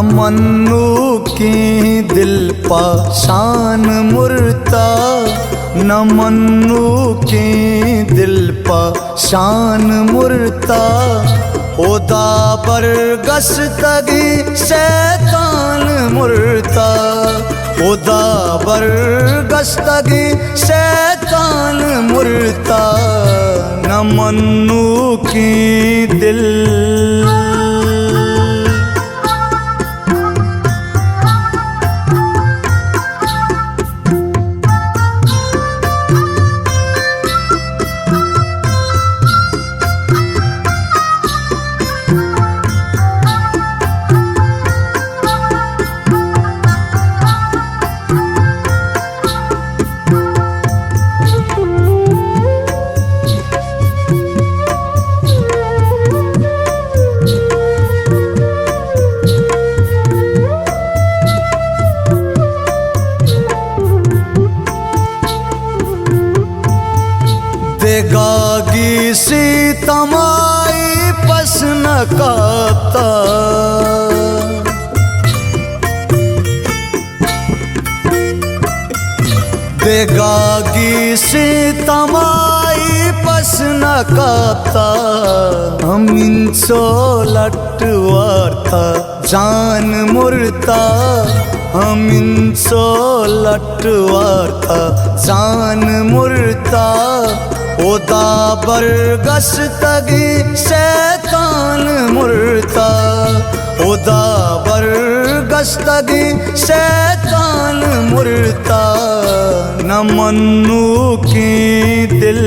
मन्नू की दिल पाशान मुर्ता, न मन्नू की दिल पाशान मुर्ता। ओदा बरगस तगी शैतान मुर्ता, ओदा बरगस तगी शैतान मुर्ता। न मन्नू की दिल देगागी सी तमाई पसन काता, देगागी सी तमाई पसन काता। हम इंसो लटवार्ता जान मुर्ता, हम इंसो लटवार्ता जान मुर्ता। ओदा बरगस तगी शैतान मुर्ता, ओदा बरगस तगी शैतान मुर्ता। न मन्नू की दिल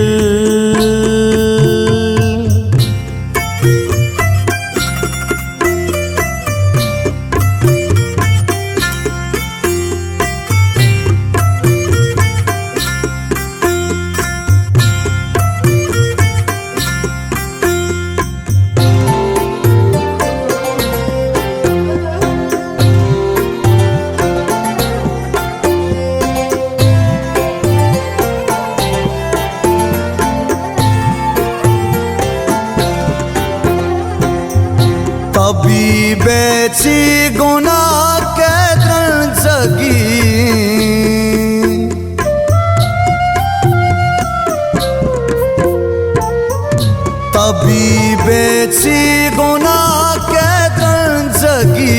तभी बेची गुनाह के जगी, तभी बेची गुनाह के जगी।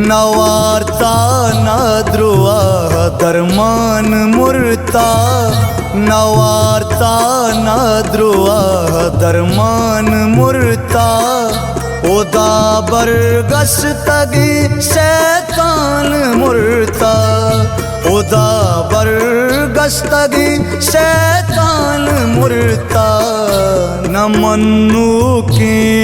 नवारता न द्रुआ दरमान मुर्ता, नवारता न द्रुआ दरमान मुर्ता। ओदा बरगस तगी शैतान मुर्ता, ओदा बरगस तगी शैतान मुर्ता। न मन्नू की